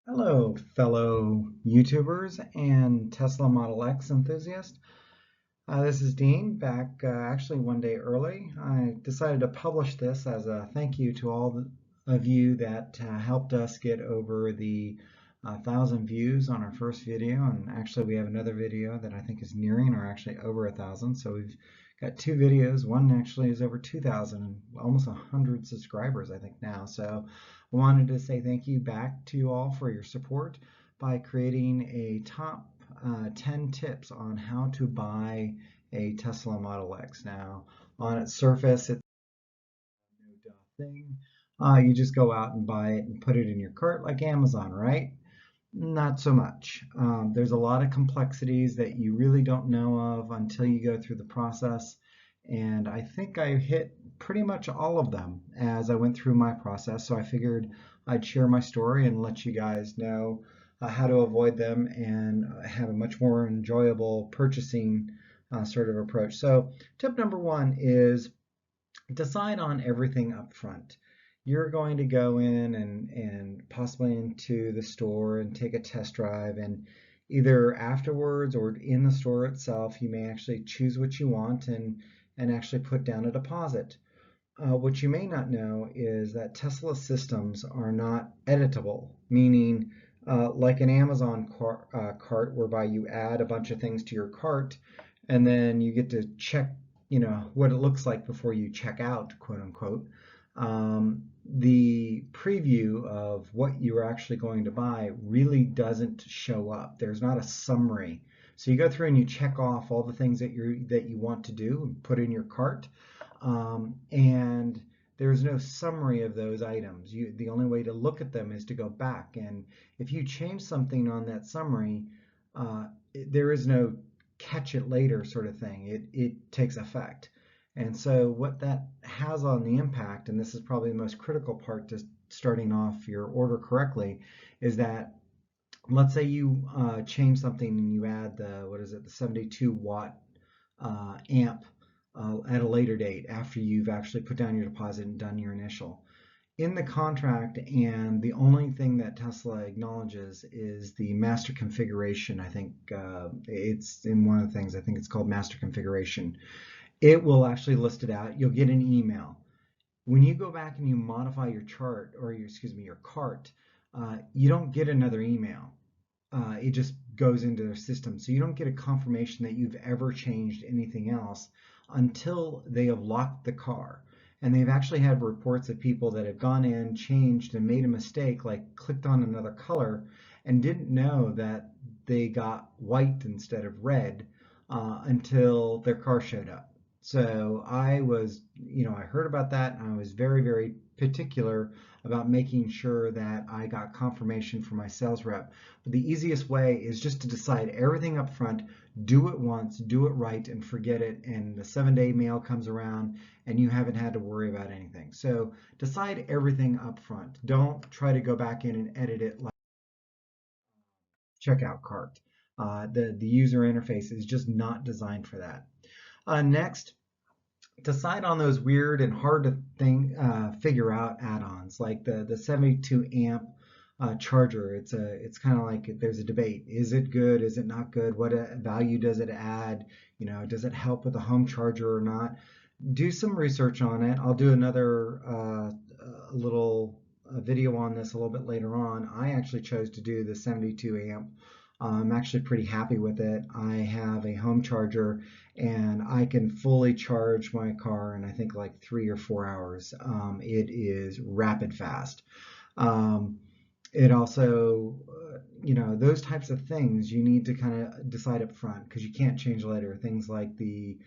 Hello, fellow YouTubers and Tesla Model X enthusiasts. This is Dean, back actually one day early. I decided to publish this as a thank you to all of you that helped us get over the 1,000 views on our first video. And actually, we have another video that I think is nearing or actually over 1,000. So we've got two videos. One actually is over 2,000 and almost 100 subscribers, I think, now. So I wanted to say thank you back to you all for your support by creating a top 10 tips on how to buy a Tesla Model X. Now, on its surface, it's no duh thing. You just go out and buy it and put it in your cart like Amazon, right? Not so much. There's a lot of complexities that you really don't know of until you go through the process. And I think I hit pretty much all of them as I went through my process. So I figured I'd share my story and let you guys know how to avoid them and have a much more enjoyable purchasing sort of approach. So tip number one is decide on everything up front. You're going to go in and possibly into the store and take a test drive, and either afterwards or in the store itself, you may actually choose what you want and actually put down a deposit. What you may not know is that Tesla systems are not editable, meaning like an Amazon cart whereby you add a bunch of things to your cart and then you get to check, what it looks like before you check out, quote unquote. The preview of what you're actually going to buy really doesn't show up. There's not a summary. So you go through and you check off all the things that you want to do and put in your cart, and there's no summary of those items. The only way to look at them is to go back. And if you change something on that summary, there is no catch it later sort of thing. It takes effect. And so what that has on the impact, and this is probably the most critical part to starting off your order correctly, is that let's say you change something and you add the 72 watt amp at a later date after you've actually put down your deposit and done your initial. In the contract, and the only thing that Tesla acknowledges is the master configuration. I think it's in one of the things, I think it's called master configuration. It will actually list it out. You'll get an email. When you go back and you modify your chart, or your cart, you don't get another email. It just goes into their system. So you don't get a confirmation that you've ever changed anything else until they have locked the car. And they've actually had reports of people that have gone in, changed, and made a mistake, like clicked on another color, and didn't know that they got white instead of red until their car showed up. So I heard about that, and I was very, very particular about making sure that I got confirmation from my sales rep. But the easiest way is just to decide everything up front, do it once, do it right, and forget it. And the 7-day mail comes around and you haven't had to worry about anything. So decide everything up front. Don't try to go back in and edit it like checkout cart. The user interface is just not designed for that. Next, decide on those weird and hard to figure out add-ons like the 72 amp charger. It's kind of like there's a debate. Is it good? Is it not good? What value does it add? Does it help with the home charger or not? Do some research on it. I'll do another little video on this a little bit later on. I actually chose to do the 72 amp. I'm actually pretty happy with it. I have a home charger and I can fully charge my car in I think like 3 or 4 hours. It is rapid fast. Um, it also, those types of things you need to kind of decide up front because you can't change later. Things like the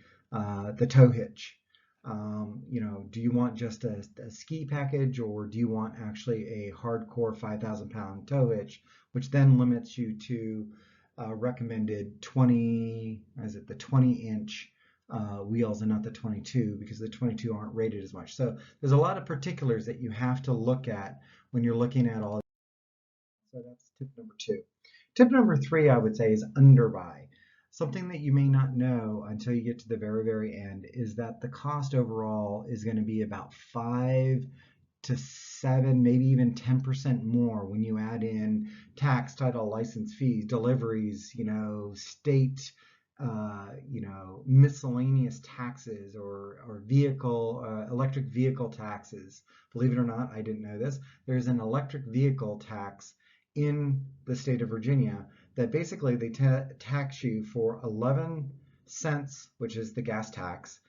tow hitch. Do you want just a ski package or do you want actually a hardcore 5,000 pound tow hitch, which then limits you to recommended 20, is it the 20-inch wheels and not the 22 because the 22 aren't rated as much. So there's a lot of particulars that you have to look at when you're looking at all. So that's tip number two. Tip number three, I would say, is underbuy. Something that you may not know until you get to the very, very end is that the cost overall is going to be about 5 to 7, maybe even 10% more when you add in tax, title, license fees, deliveries, state, miscellaneous taxes or vehicle, electric vehicle taxes. Believe it or not, I didn't know this. There's an electric vehicle tax in the state of Virginia that basically they tax you for 11 cents, which is the gas tax,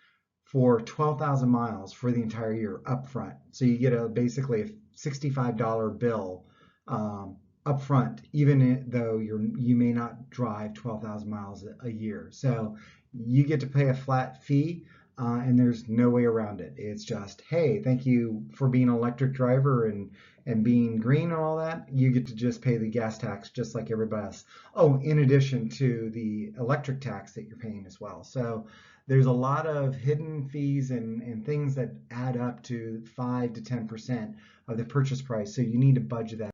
for 12,000 miles for the entire year up front. So you get basically a $65 bill up front, even though you may not drive 12,000 miles a year. So you get to pay a flat fee, and there's no way around it. It's just, hey, thank you for being an electric driver and being green and all that. You get to just pay the gas tax just like everybody else. Oh, in addition to the electric tax that you're paying as well. So there's a lot of hidden fees and things that add up to 5 to 10% of the purchase price. So you need to budget that.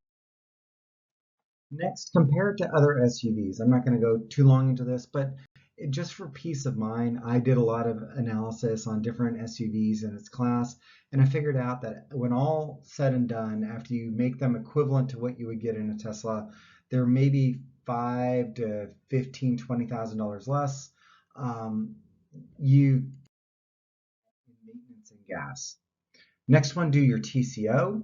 Next, compare it to other SUVs. I'm not going to go too long into this, but just for peace of mind, I did a lot of analysis on different SUVs in its class, and I figured out that when all said and done, after you make them equivalent to what you would get in a Tesla, they're maybe 5 to 15, $20,000 less. You maintenance and gas. Next one, do your TCO.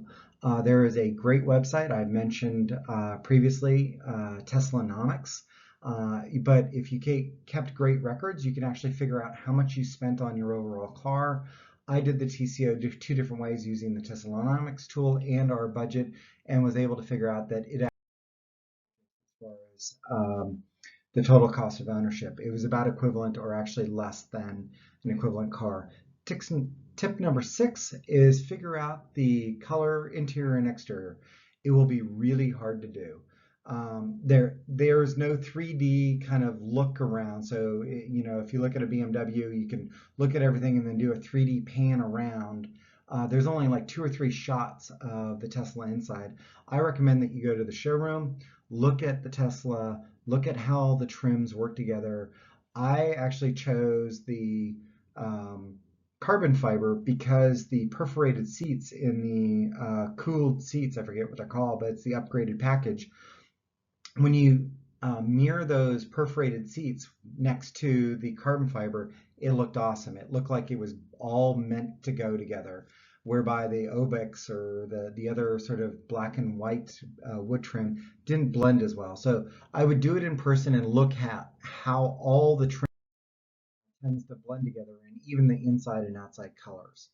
There is a great website I mentioned previously, Teslanomics. But if you kept great records, you can actually figure out how much you spent on your overall car. I did the TCO two different ways using the Teslanomics tool and our budget, and was able to figure out that it, as far as the total cost of ownership, it was about equivalent or actually less than an equivalent car. Tip number 6 is figure out the color, interior and exterior. It will be really hard to do. There's no 3D kind of look around. So, if you look at a BMW, you can look at everything and then do a 3D pan around. There's only like 2 or 3 shots of the Tesla inside. I recommend that you go to the showroom, look at the Tesla, look at how the trims work together. I actually chose the carbon fiber because the perforated seats in the cooled seats, I forget what they're called, but it's the upgraded package. When you mirror those perforated seats next to the carbon fiber, it looked awesome. It looked like it was all meant to go together, whereby the Obix or the other sort of black and white wood trim didn't blend as well. So I would do it in person and look at how all the trim tends to blend together, and even the inside and outside colors.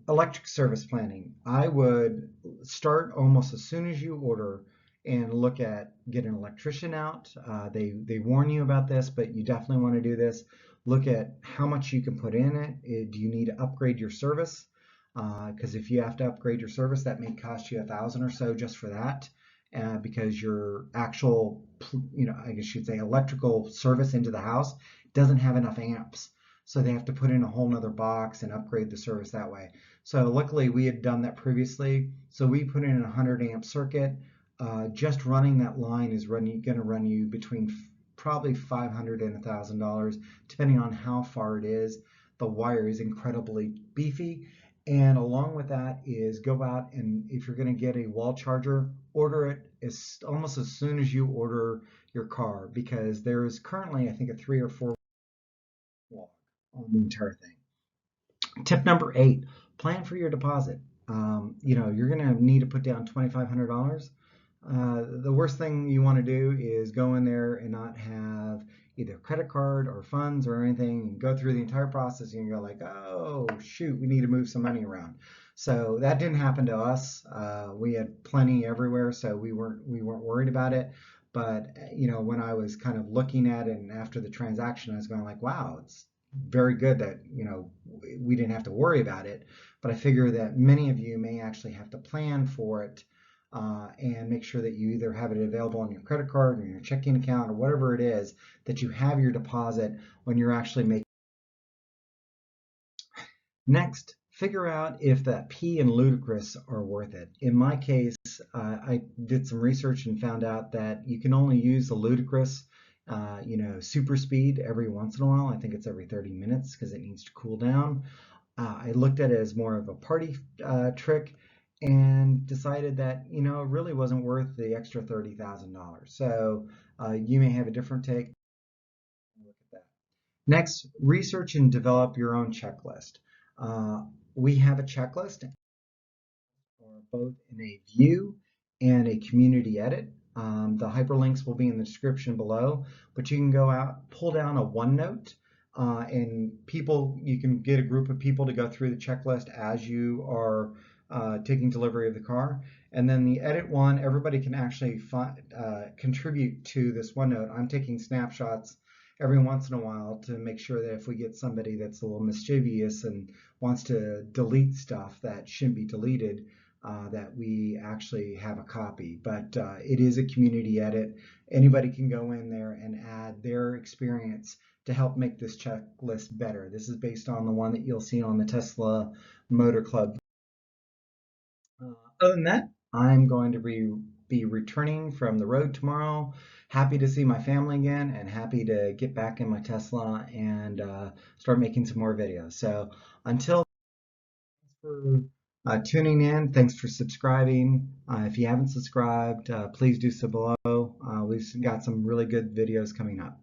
Electric service planning. I would start almost as soon as you order and look at get an electrician out. They warn you about this, but you definitely want to do this. Look at how much you can put in it. Do you need to upgrade your service? Because if you have to upgrade your service, that may cost you $1,000 or so just for that. Because your actual, I guess you'd say electrical service into the house doesn't have enough amps. So they have to put in a whole nother box and upgrade the service that way. So luckily we had done that previously. So we put in a 100 amp circuit. Just running that line is going to run you between probably $500 and $1,000, depending on how far it is. The wire is incredibly beefy. And along with that is go out, and if you're going to get a wall charger, order it almost as soon as you order your car, because there is currently, I think, a 3 or 4 log on the entire thing. Tip number 8, plan for your deposit. You're going to need to put down $2,500. The worst thing you want to do is go in there and not have either credit card or funds or anything, and go through the entire process and you go like, oh shoot, we need to move some money around. So that didn't happen to us. We had plenty everywhere, so we weren't worried about it. But when I was kind of looking at it and after the transaction, I was going like, wow, it's very good that we didn't have to worry about it. But I figure that many of you may actually have to plan for it. And make sure that you either have it available on your credit card or your checking account or whatever it is, that you have your deposit when you're actually making. Next, figure out if that P and ludicrous are worth it. In my case, I did some research and found out that you can only use the ludicrous, super speed every once in a while. I think it's every 30 minutes because it needs to cool down. I looked at it as more of a party trick and decided that, it really wasn't worth the extra $30,000. So you may have a different take. Look at that. Next, research and develop your own checklist. Uh, we have a checklist for both in a view and a community edit. The hyperlinks will be in the description below, but you can go out, pull down a OneNote, and you can get a group of people to go through the checklist as you are taking delivery of the car. And then the edit one, everybody can actually contribute to this OneNote. I'm taking snapshots every once in a while to make sure that if we get somebody that's a little mischievous and wants to delete stuff that shouldn't be deleted, that we actually have a copy. But it is a community edit. Anybody can go in there and add their experience to help make this checklist better. This is based on the one that you'll see on the Tesla Motor Club. Other than that, I'm going to be returning from the road tomorrow. Happy to see my family again and happy to get back in my Tesla and start making some more videos. So until for tuning in. Thanks for subscribing. If you haven't subscribed, please do so below. We've got some really good videos coming up.